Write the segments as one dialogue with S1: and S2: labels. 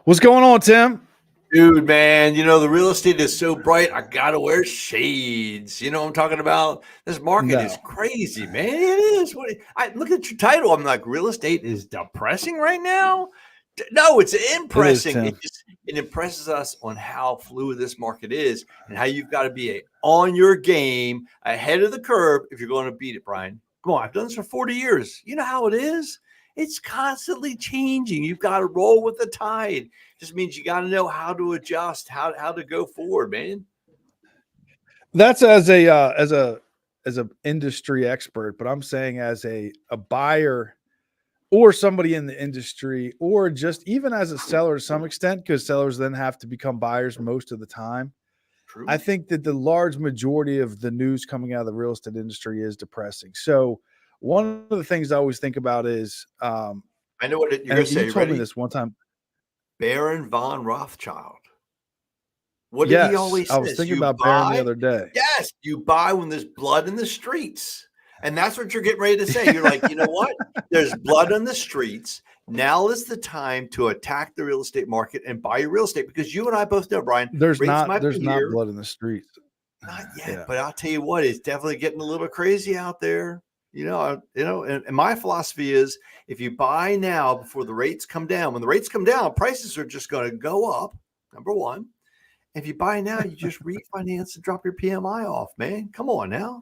S1: What's going on, Tim?
S2: Dude, man, the real estate is so bright. I gotta wear shades. You know what I'm talking about? This market is
S1: No,
S2: crazy, man. It is. I look at your title. I'm like, real estate is depressing right now. No, it's
S1: it is,
S2: impressing.
S1: Tim.
S2: It impresses us on how fluid this market is and how you've got to be on your game, ahead of the curve if you're going to beat it, Brian. Come on, I've done this for 40 years. You know how it is. It's constantly changing. You've got to roll with the tide. Just means you got to know how to adjust, how to go forward, man.
S1: That's as a industry expert, but I'm saying as a buyer or somebody in the industry, or just even as a seller to some extent, because sellers then have to become buyers most of the time. I
S2: True.
S1: think that the large majority of the news coming out of the real estate industry is depressing. So one of the things I always think about is,
S2: I know what you're going
S1: and
S2: to say.
S1: you
S2: You
S1: told me
S2: ready?
S1: this one time.
S2: Baron von Rothschild. What did he
S1: Yes,
S2: always
S1: I was
S2: says?
S1: thinking
S2: You
S1: about Baron the
S2: buy,
S1: other day.
S2: yes, you buy when there's blood in the streets. And that's what you're getting ready to say. You're like, you know what? There's blood on the streets. Now is the time to attack the real estate market and buy your real estate because you and I both know, Brian, rates might
S1: There's
S2: be
S1: not
S2: here.
S1: blood in the streets.
S2: Not yet,
S1: Yeah.
S2: but I'll tell you what, it's definitely getting a little crazy out there. And my philosophy is if you buy now before the rates come down, when the rates come down, prices are just going to go up. Number one. If you buy now, you just refinance and drop your PMI off, man. Come on now.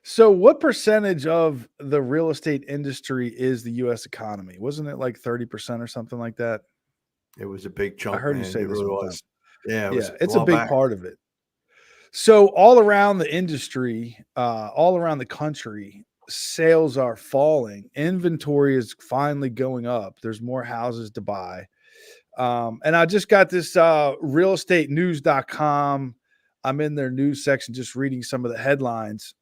S1: So what percentage of the real estate industry is the US economy? Wasn't it like 30% or something like that?
S2: It was a big
S1: I
S2: chunk,
S1: heard you
S2: man.
S1: say
S2: It
S1: this
S2: really
S1: one time.
S2: was. Yeah, it was
S1: Yeah,
S2: a
S1: it's a
S2: while
S1: big
S2: back.
S1: part of it. So all around the industry, all around the country, sales are falling. Inventory is finally going up. There's more houses to buy. And I just got this realestatenews.com. I'm in their news section just reading some of the headlines.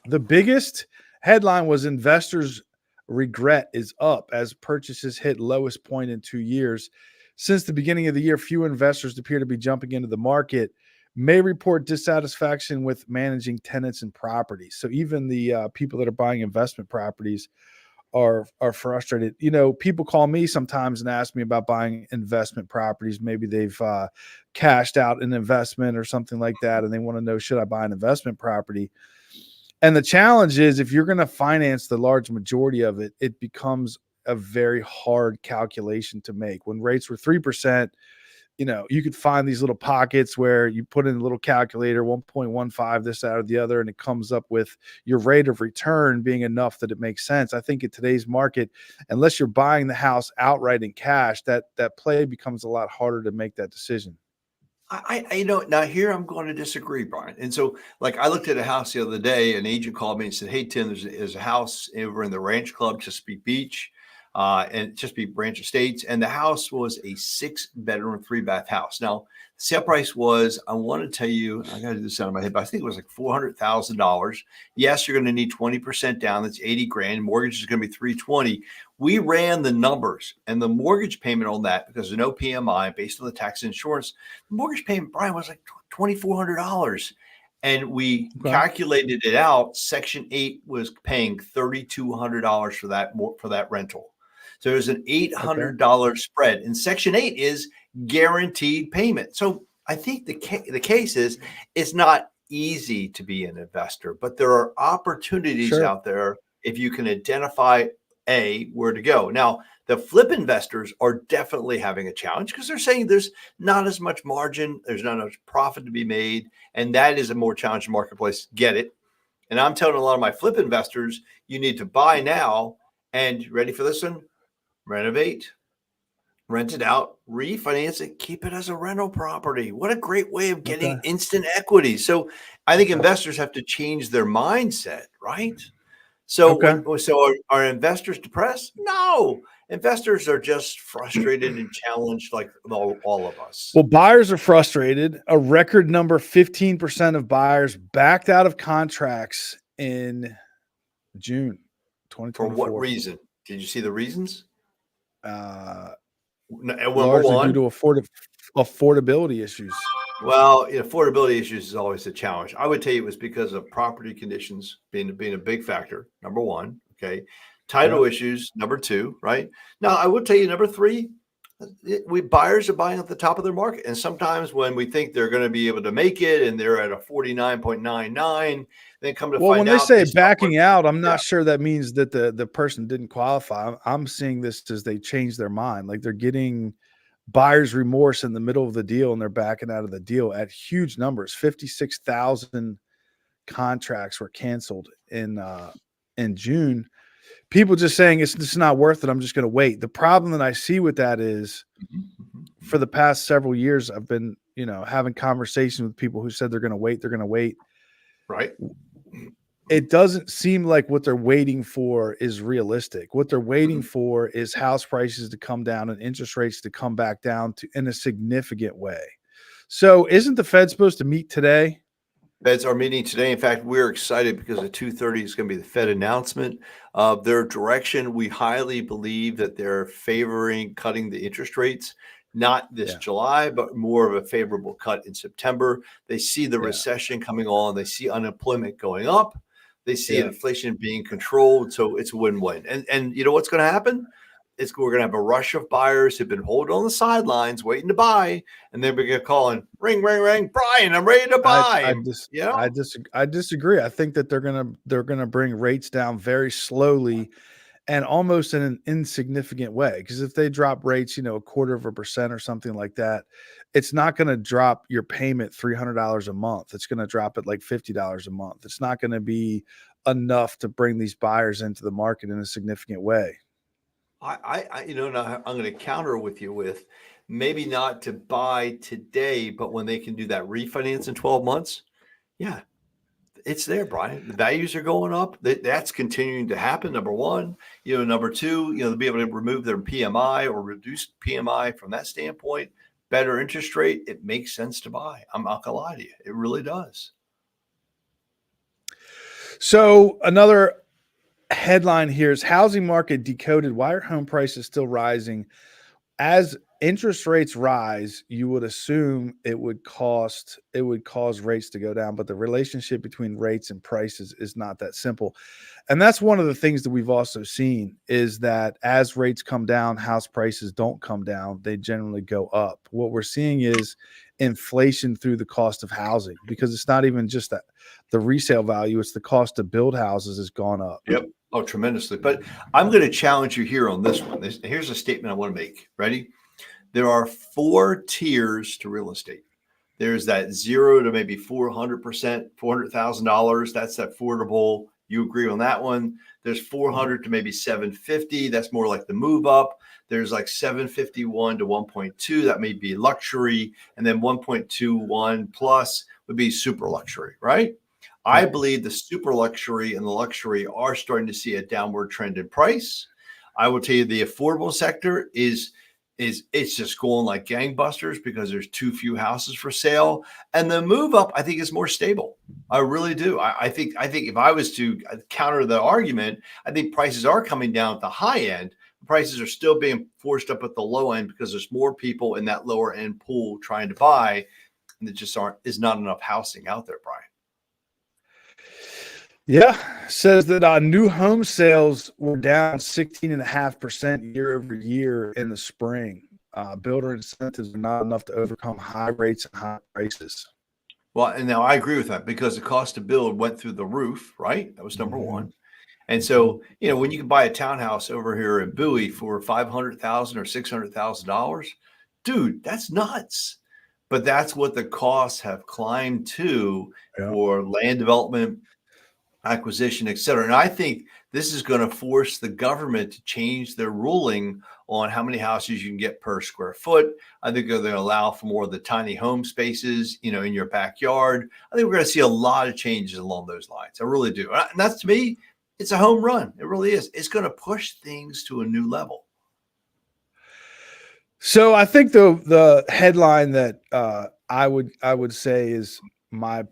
S1: The biggest headline was investors regret is up as purchases hit lowest point in 2 years. Since the beginning of the year, few investors appear to be jumping into the market, may report dissatisfaction with managing tenants and properties. So even the people that are buying investment properties are frustrated. You know, people call me sometimes and ask me about buying investment properties. Maybe they've cashed out an investment or something like that, and they want to know, should I buy an investment property? And the challenge is if you're going to finance the large majority of it, it becomes a very hard calculation to make. When rates were 3%, you know, you could find these little pockets where you put in a little calculator, 1.15, this, that, or the other, and it comes up with your rate of return being enough that it makes sense. I think in today's market, unless you're buying the house outright in cash, that play becomes a lot harder to make that decision.
S2: Now here I'm going to disagree, Brian. And so, like, I looked at a house the other day. An agent called me and said, "Hey, Tim, there's a house over in the Ranch Club, Chesapeake Beach, and Chesapeake Ranch Estates, and the house was a 6-bedroom, 3-bath house. Now, the sale price was, I want to tell you, I got to do this out of my head, but I think it was like $400,000. Yes, you're going to need 20% down. That's 80 grand. Mortgage is going to be 320. We ran the numbers and the mortgage payment on that because there's no PMI based on the tax and insurance. The mortgage payment, Brian, was like $2,400. And we
S1: Okay.
S2: calculated it out. Section 8 was paying $3,200 for that rental. So there's an
S1: Okay.
S2: $800 spread. And Section 8 is guaranteed payment. So I think the case is it's not easy to be an investor, but there are opportunities
S1: Sure.
S2: out there if you can identify where to go. Now, the flip investors are definitely having a challenge because they're saying there's not as much margin, there's not as much profit to be made, and that is a more challenging marketplace. Get it? And I'm telling a lot of my flip investors, you need to buy now and ready for this one, renovate, rent it out, refinance it, keep it as a rental property. What a great way of
S1: Okay.
S2: getting instant equity. So I think
S1: Okay.
S2: investors have to change their mindset, right? So
S1: Okay.
S2: are investors depressed? No, investors are just frustrated and challenged like all of us.
S1: Well, buyers are frustrated. A record number, 15% of buyers backed out of contracts in June
S2: For what
S1: 2024.
S2: reason? Did you see the reasons?
S1: Uh,
S2: Number
S1: Largely due
S2: one,
S1: to affordability issues.
S2: well, affordability issues is always a challenge. I would tell you it was because of property conditions being a big factor. Number one, okay.
S1: Yeah.
S2: Title issues, number two, right? Now I would tell you number three, Buyers are buying at the top of their market, and sometimes when we think they're going to be able to make it, and they're at a 49.99, then come to
S1: Well,
S2: find
S1: when they
S2: out
S1: say
S2: they stopped
S1: backing
S2: working.
S1: out, I'm
S2: Yeah,
S1: not sure that means that the person didn't qualify. I'm seeing this as they changed their mind. Like they're getting buyer's remorse in the middle of the deal and they're backing out of the deal at huge numbers. 56,000 contracts were canceled in June. People just saying it's just not worth it. I'm just going to wait. The problem that I see with that is for the past several years, I've been, having conversations with people who said they're going to wait. They're going to wait.
S2: right.
S1: It doesn't seem like what they're waiting for is realistic. What they're waiting for is house prices to come down and interest rates to come back down in a significant way. So isn't the Fed supposed to meet today?
S2: Feds are meeting today. In fact, we're excited because at 2:30 is going to be the Fed announcement of their direction. We highly believe that they're favoring cutting the interest rates, not this
S1: Yeah.
S2: July, but more of a favorable cut in September. They see the
S1: Yeah.
S2: recession coming on. They see unemployment going up. They see
S1: Yeah.
S2: inflation being controlled. So it's a win-win. And you know what's going to happen? We're going to have a rush of buyers who've been holding on the sidelines, waiting to buy, and then we're going to call in, ring, ring, ring, Brian, I'm ready to buy.
S1: I disagree. I think that they're gonna bring rates down very slowly and almost in an insignificant way. Because if they drop rates, 0.25% or something like that, it's not going to drop your payment $300 a month. It's going to drop it like $50 a month. It's not going to be enough to bring these buyers into the market in a significant way.
S2: Now I'm going to counter with you with maybe not to buy today, but when they can do that refinance in 12 months, yeah, it's there, Brian. The values are going up. That's continuing to happen. Number one, number two, they'll be able to remove their PMI or reduce PMI from that standpoint. Better interest rate. It makes sense to buy. I'm not gonna lie to you. It really does.
S1: So another headline here is housing market decoded. Why are home prices still rising? As interest rates rise, you would assume it would cause rates to go down, but the relationship between rates and prices is not that simple. And that's one of the things that we've also seen is that as rates come down, house prices don't come down, they generally go up. What we're seeing is inflation through the cost of housing, because it's not even just that the resale value, it's the cost to build houses has gone up.
S2: Yep. Oh, tremendously. But I'm going to challenge you here on this one. Here's a statement I want to make. Ready? There are 4 tiers to real estate. There's that 0 to maybe 400%, $400,000. That's affordable. You agree on that one. There's 400 to maybe 750. That's more like the move up. There's like 751 to 1.2. That may be luxury. And then 1.21 plus would be super luxury, right? I believe the super luxury and the luxury are starting to see a downward trend in price. I will tell you the affordable sector is it's just going like gangbusters because there's too few houses for sale. And the move up, I think, is more stable. I really do. I think if I was to counter the argument, I think prices are coming down at the high end. Prices are still being forced up at the low end because there's more people in that lower end pool trying to buy, and there just is not enough housing out there, Brian.
S1: Yeah, says that new home sales were down 16.5% year over year in the spring. Builder incentives are not enough to overcome high rates and high prices.
S2: Well, and now I agree with that because the cost to build went through the roof, right? That was number one. And so, when you can buy a townhouse over here in Bowie for $500,000 or $600,000, dude, that's nuts. But that's what the costs have climbed to for land development, acquisition, et cetera. And I think this is going to force the government to change their ruling on how many houses you can get per square foot. I think they're going to allow for more of the tiny home spaces, in your backyard. I think we're going to see a lot of changes along those lines. I really do. And that's, to me, it's a home run. It really is. It's going to push things to a new level.
S1: So I think the headline that I would say is my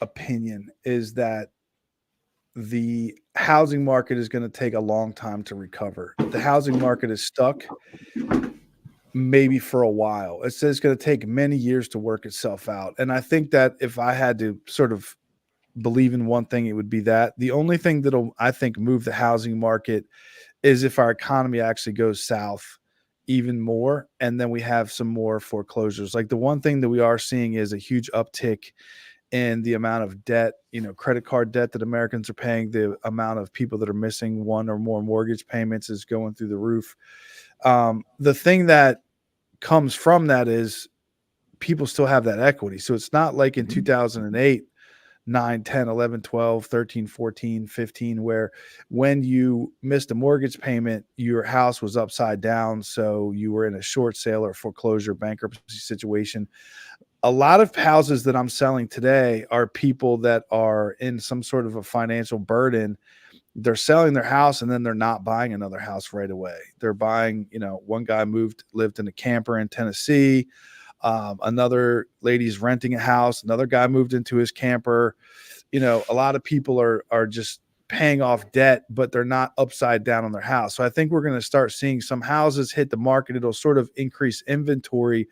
S1: opinion is that the housing market is going to take a long time to recover. The housing market is stuck maybe for a while. It says it's going to take many years to work itself out. And I think that if I had to sort of believe in one thing, it would be that. The only thing that'll, I think, move the housing market is if our economy actually goes south even more. And then we have some more foreclosures. Like the one thing that we are seeing is a huge uptick in the amount of debt, credit card debt that Americans are paying. The amount of people that are missing one or more mortgage payments is going through the roof. The thing that comes from that is people still have that equity. So it's not like in 2008, 9, 10, 11, 12, 13, 14, 15, where when you missed a mortgage payment, your house was upside down. So you were in a short sale or foreclosure bankruptcy situation. A lot of houses that I'm selling today are people that are in some sort of a financial burden. They're selling their house and then they're not buying another house right away. They're buying, one guy lived in a camper in Tennessee. Another lady's renting a house. Another guy moved into his camper. A lot of people are just paying off debt, but they're not upside down on their house. So I think we're going to start seeing some houses hit the market. It'll sort of increase inventory,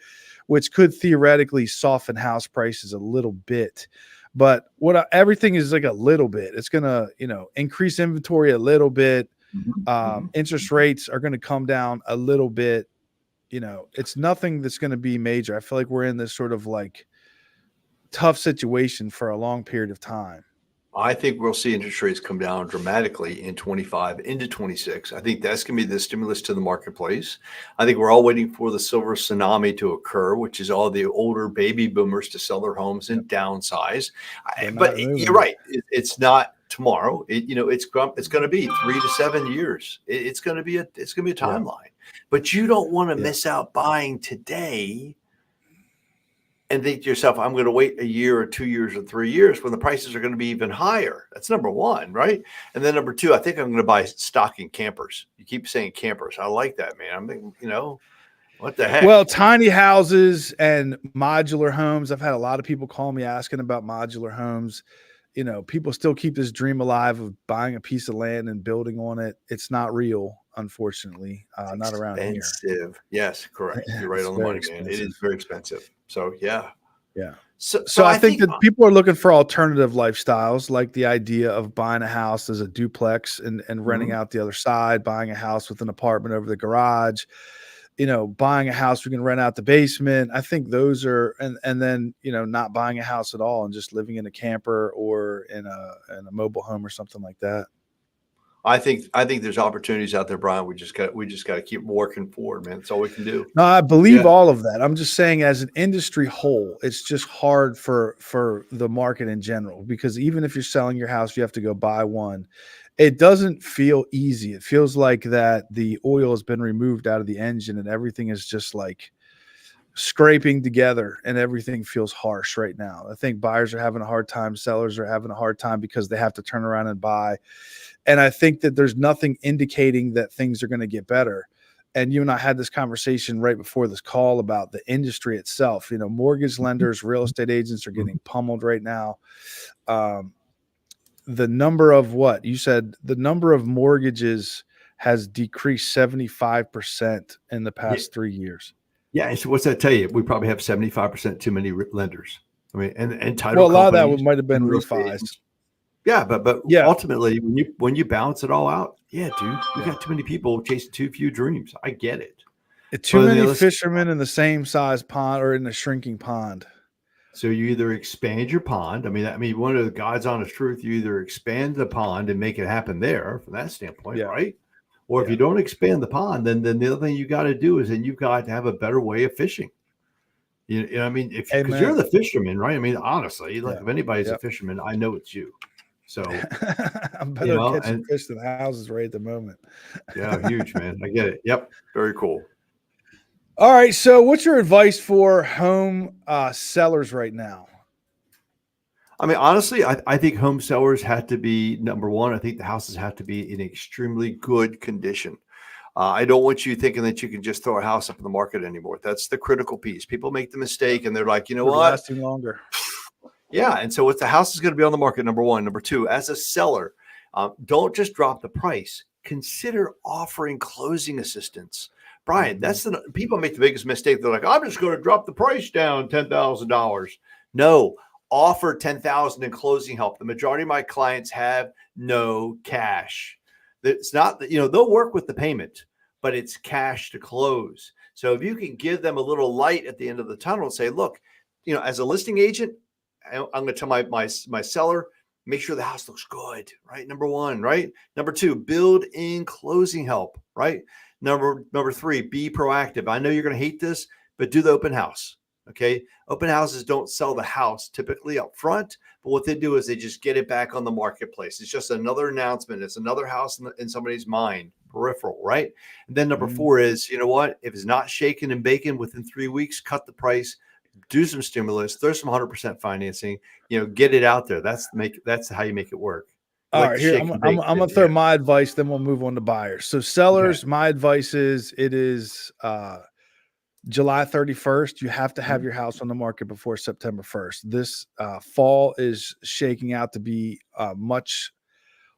S1: which could theoretically soften house prices a little bit. But everything is like a little bit. It's going to, increase inventory a little bit. Interest rates are going to come down a little bit. It's nothing that's going to be major. I feel like we're in this sort of like tough situation for a long period of time.
S2: I think we'll see interest rates come down dramatically in 25 into 26. I think that's going to be the stimulus to the marketplace. I think we're all waiting for the silver tsunami to occur, which is all the older baby boomers to sell their homes and downsize. But you're right. It's not tomorrow. It's going to be 3 to 7 years. It's going to be a timeline. But you don't want to miss out buying today and think to yourself, I'm going to wait a year or 2 years or 3 years when the prices are going to be even higher. That's number one, right? And then number two, I think I'm going to buy stock in campers. You keep saying campers. I like that, man. I'm thinking, what the heck?
S1: Well, tiny houses and modular homes. I've had a lot of people call me asking about modular homes. People still keep this dream alive of buying a piece of land and building on it. It's not real, unfortunately. Not around here.
S2: Expensive. Yes, correct. You're right on the money, man. It is very expensive. So, yeah.
S1: So I think that people are looking for alternative lifestyles, like the idea of buying a house as a duplex and renting out the other side, buying a house with an apartment over the garage, buying a house we can rent out the basement. I think those are, and then, not buying a house at all and just living in a camper or in a mobile home or something like that.
S2: I think there's opportunities out there, Brian. We just got to keep working forward, man. That's all we can do.
S1: No, I believe all of that. I'm just saying, as an industry whole, it's just hard for the market in general, because even if you're selling your house, you have to go buy one. It doesn't feel easy. It feels like that the oil has been removed out of the engine and everything is just like scraping together and everything feels harsh right now. I think buyers are having a hard time. Sellers are having a hard time because they have to turn around and buy. And I think that there's nothing indicating that things are going to get better. And you and I had this conversation right before this call about the industry itself. Mortgage lenders, real estate agents are getting pummeled right now. The number of the number of mortgages has decreased 75% in the past 3 years.
S2: Yeah. So what's that tell you? We probably have 75% too many lenders. I mean, and title.
S1: Well, a lot of that might have been refis.
S2: Yeah, but ultimately, when you balance it all out, dude, we got too many people chasing too few dreams. I get it.
S1: Too many fishermen in the same size pond or in a shrinking pond.
S2: So you either expand your pond. I mean, one of the God's honest truth, you either expand the pond and make it happen there from that standpoint, right? Or if you don't expand the pond, then the other thing you got to do is then you've got to have a better way of fishing. You know, I mean, because you're the fisherman, right? I mean, honestly, like if anybody's a fisherman, I know it's you. So
S1: I'm better catching fish than houses right at the moment.
S2: Yeah, huge, man. I get it. Yep. Very cool.
S1: All right. So what's your advice for home sellers right now?
S2: I mean, honestly, I think home sellers have to be, number one, I think the houses have to be in extremely good condition. I don't want you thinking that you can just throw a house up in the market anymore. That's the critical piece. People make the mistake and they're like, you know what?
S1: Lasting longer.
S2: Yeah. And so the house is going to be on the market, number one. Number two, as a seller, don't just drop the price. Consider offering closing assistance. Brian, people make the biggest mistake. They're like, I'm just going to drop the price down $10,000. No, offer $10,000 in closing help. The majority of my clients have no cash. It's not that, they'll work with the payment, but it's cash to close. So if you can give them a little light at the end of the tunnel and say, look, as a listing agent, I'm going to tell my seller, make sure the house looks good, right? Number one, right? Number two, build in closing help, right? Number three, be proactive. I know you're going to hate this, but do the open house. Okay. Open houses don't sell the house typically up front, but what they do is they just get it back on the marketplace. It's just another announcement. It's another house in somebody's mind, peripheral, right? And then number four is, you know what? If it's not shaken and baking within 3 weeks, cut the price, do some stimulus, throw some 100% financing, get it out there. That's how you make it work.
S1: All right, here I'm gonna throw my advice, then we'll move on to buyers. So sellers, my advice is it is July 31st. You have to have your house on the market before September 1st. This fall is shaking out to be much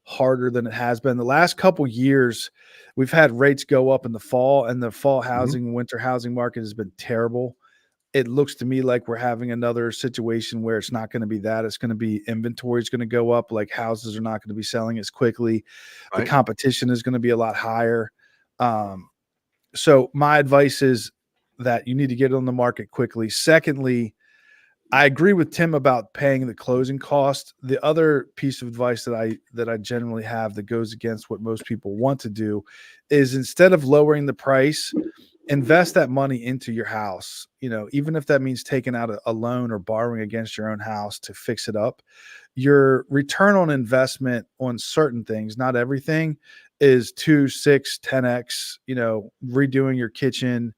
S1: harder than it has been. The last couple years, we've had rates go up in the fall, and the fall housing, winter housing market has been terrible. It looks to me like we're having another situation where it's not going to be that. It's going to be inventory is going to go up. Like houses are not going to be selling as quickly. Right. The competition is going to be a lot higher. So my advice is that you need to get it on the market quickly. Secondly, I agree with Tim about paying the closing cost. The other piece of advice that I generally have that goes against what most people want to do is instead of lowering the price, invest that money into your house. Even if that means taking out a loan or borrowing against your own house to fix it up, your return on investment on certain things, not everything, is 2, 6, 10x, redoing your kitchen,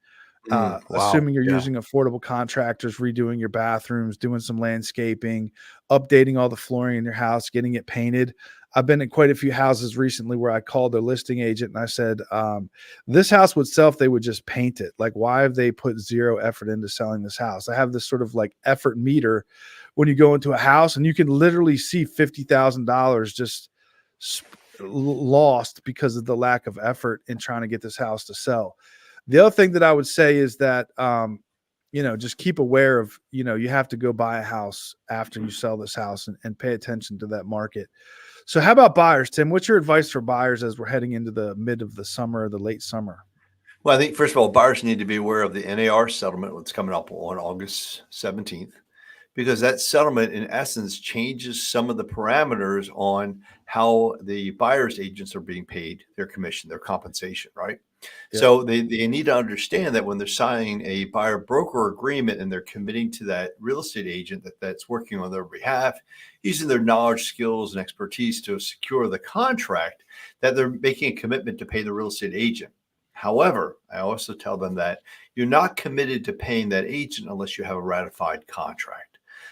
S1: assuming you're using affordable contractors, redoing your bathrooms, doing some landscaping, updating all the flooring in your house, getting it painted. I've been in quite a few houses recently where I called their listing agent and I said, this house would sell if they would just paint it. Like, why have they put zero effort into selling this house? I have this sort of like effort meter when you go into a house and you can literally see $50,000 just lost because of the lack of effort in trying to get this house to sell. The other thing that I would say is that, just keep aware of, you have to go buy a house after you sell this house and pay attention to that market. So how about buyers, Tim? What's your advice for buyers as we're heading into the mid of the summer or the late summer?
S2: Well, I think, first of all, buyers need to be aware of the NAR settlement that's coming up on August 17th, because that settlement, in essence, changes some of the parameters on how the buyer's agents are being paid their commission, their compensation, right? Yeah. So they need to understand that when they're signing a buyer broker agreement and they're committing to that real estate agent that's working on their behalf, using their knowledge, skills, and expertise to secure the contract, that they're making a commitment to pay the real estate agent. However, I also tell them that you're not committed to paying that agent unless you have a ratified contract.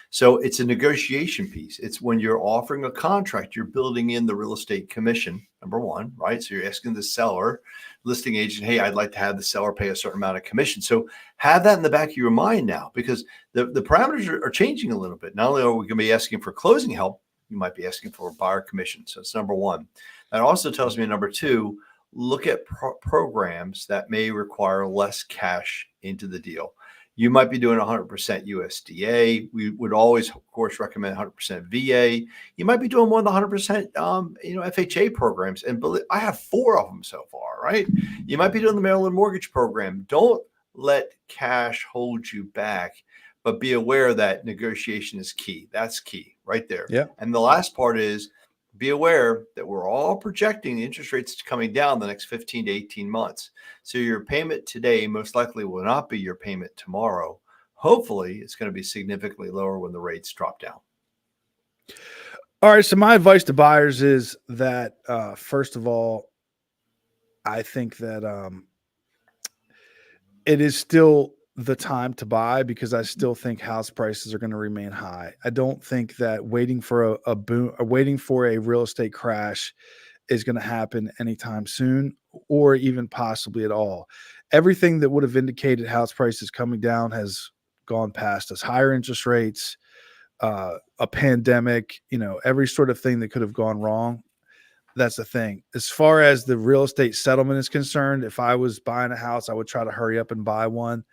S2: So it's a negotiation piece. It's when you're offering a contract, you're building in the real estate commission, number one, right? So you're asking the seller, listing agent, hey, I'd like to have the seller pay a certain amount of commission. So have that in the back of your mind now, because the parameters are changing a little bit. Not only are we going to be asking for closing help, you might be asking for a buyer commission. So it's number one. That also tells me, number two, look at programs that may require less cash into the deal. You might be doing 100% USDA. We would always, of course, recommend 100% VA. You might be doing more than 100%, FHA programs. And I have 4 of them so far, right? You might be doing the Maryland Mortgage Program. Don't let cash hold you back, but be aware that negotiation is key. That's key right there.
S1: Yeah.
S2: And the last part is, be aware that we're all projecting interest rates coming down the next 15 to 18 months. So your payment today most likely will not be your payment tomorrow. Hopefully, it's going to be significantly lower when the rates drop down.
S1: All right. So my advice to buyers is that, first of all, I think that it is still the time to buy, because I still think house prices are going to remain high. I don't think that waiting for a boom or waiting for a real estate crash is going to happen anytime soon, or even possibly at all. Everything that would have indicated house prices coming down has gone past us. Higher interest rates, a pandemic, every sort of thing that could have gone wrong. That's the thing. As far as the real estate settlement is concerned, if I was buying a house, I would try to hurry up and buy one.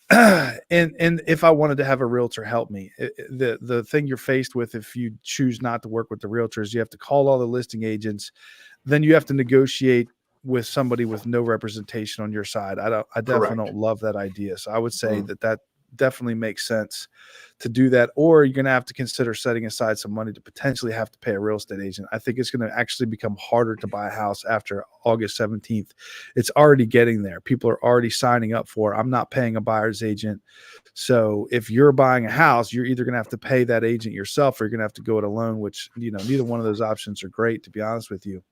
S1: And if I wanted to have a realtor help me, the thing you're faced with if you choose not to work with the realtors, you have to call all the listing agents. Then you have to negotiate with somebody with no representation on your side. I definitely
S2: Correct.
S1: don't love that idea. So I would say
S2: Mm.
S1: that definitely makes sense to do that, or you're going to have to consider setting aside some money to potentially have to pay a real estate agent. I think it's going to actually become harder to buy a house after August 17th. It's already getting there. People are already signing up for, I'm not paying a buyer's agent. So if you're buying a house, you're either going to have to pay that agent yourself, or you're going to have to go it alone, which, neither one of those options are great, to be honest with you.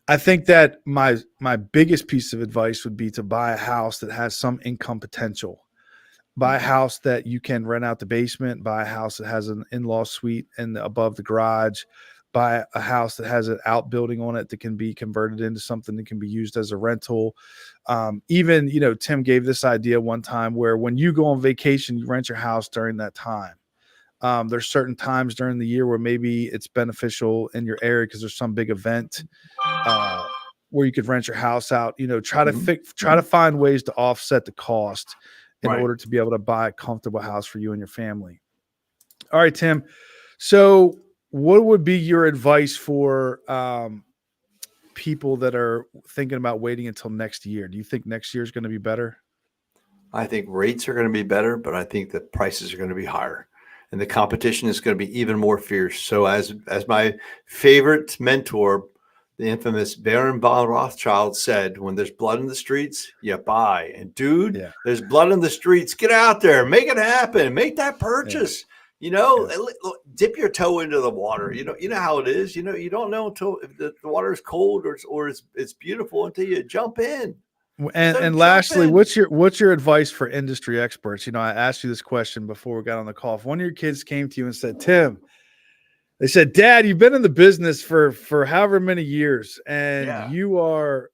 S1: I think that my biggest piece of advice would be to buy a house that has some income potential. Buy a house that you can rent out the basement, buy a house that has an in-law suite above the garage, buy a house that has an outbuilding on it that can be converted into something that can be used as a rental. Even, Tim gave this idea one time where when you go on vacation, you rent your house during that time. There's certain times during the year where maybe it's beneficial in your area because there's some big event uh, where you could rent your house out. Try
S2: Mhm.
S1: to find ways to offset the cost in
S2: Right.
S1: order to be able to buy a comfortable house for you and your family. All right, Tim. So, what would be your advice for people that are thinking about waiting until next year? Do you think next year is going to be better?
S2: I think rates are going to be better, but I think the prices are going to be higher, and the competition is going to be even more fierce. So, as my favorite mentor, the infamous Baron von Rothschild said, "When there's blood in the streets, you buy." And dude,
S1: Yeah,
S2: there's blood in the streets. Get out there, make it happen, make that
S1: yeah,
S2: purchase.
S1: yeah.
S2: Look, dip your toe into the water. You know how it is. You don't know until if the water is cold or it's beautiful until you jump in.
S1: And
S2: So
S1: and
S2: jump
S1: lastly,
S2: in.
S1: what's your advice for industry experts? I asked you this question before we got on the call. If one of your kids came to you and said, "Tim," they said, "Dad, you've been in the business for however many years, and
S2: Yeah.
S1: you are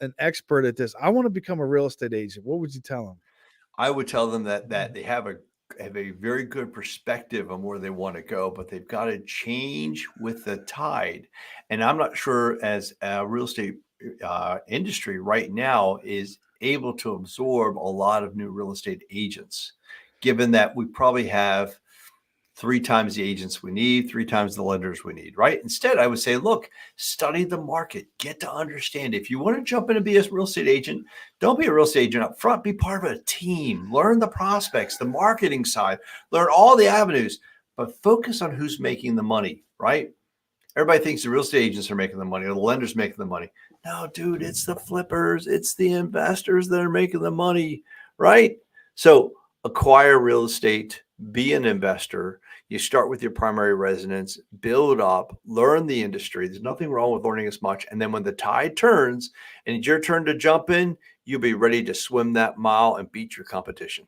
S1: an expert at this. I want to become a real estate agent." What would you tell them?
S2: I would tell them that they have a very good perspective on where they want to go, but they've got to change with the tide. And I'm not sure as a real estate industry right now is able to absorb a lot of new real estate agents, given that we probably have 3 times the agents we need, 3 times the lenders we need, right? Instead, I would say, look, study the market, get to understand. If you want to jump in and be a real estate agent, don't be a real estate agent up front, be part of a team, learn the prospects, the marketing side, learn all the avenues, but focus on who's making the money, right? Everybody thinks the real estate agents are making the money or the lenders making the money. No, dude, it's the flippers, it's the investors that are making the money, right? So acquire real estate, be an investor. You start with your primary residence, build up, learn the industry. There's nothing wrong with learning as much. And then when the tide turns and it's your turn to jump in, you'll be ready to swim that mile and beat your competition.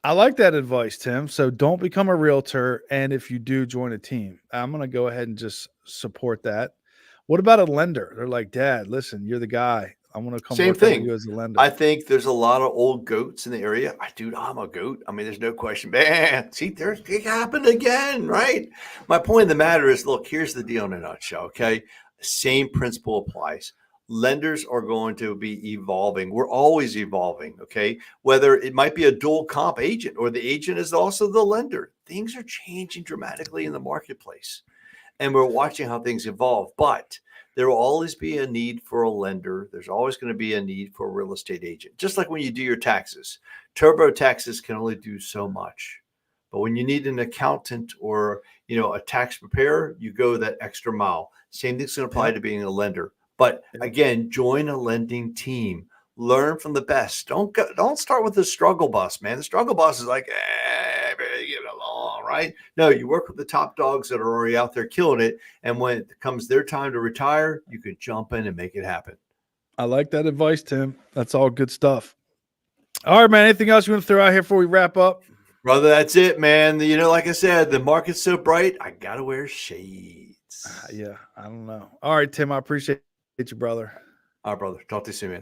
S1: I like that advice, Tim. So don't become a realtor, and if you do, join a team. I'm going to go ahead and just support that. What about a lender? They're like, "Dad, listen, you're the guy. I want to come
S2: Same
S1: work under
S2: thing.
S1: you as a
S2: I
S1: lender."
S2: think there's a lot of old goats in the area. Dude, I'm a goat. I mean, there's no question. Man, see, it happened again, right? My point of the matter is, look, here's the deal in a nutshell. Okay, same principle applies. Lenders are going to be evolving. We're always evolving. Okay, whether it might be a dual comp agent or the agent is also the lender. Things are changing dramatically in the marketplace and we're watching how things evolve. But there will always be a need for a lender. There's always going to be a need for a real estate agent. Just like when you do your taxes, TurboTaxes can only do so much. But when you need an accountant or a tax preparer, you go that extra mile. Same thing's going to apply
S1: Yep.
S2: to being a lender. But
S1: Yep.
S2: again, join a lending team. Learn from the best. Don't start with the struggle bus, man. The struggle bus is like, get along, right? No, you work with the top dogs that are already out there killing it. And when it comes their time to retire, you can jump in and make it happen.
S1: I like that advice, Tim. That's all good stuff. All right, man. Anything else you want to throw out here before we wrap up?
S2: Brother, that's it, man. Like I said, the market's so bright, I got to wear shades.
S1: Yeah, I don't know. All right, Tim. I appreciate you, brother.
S2: All right, brother. Talk to you soon, man.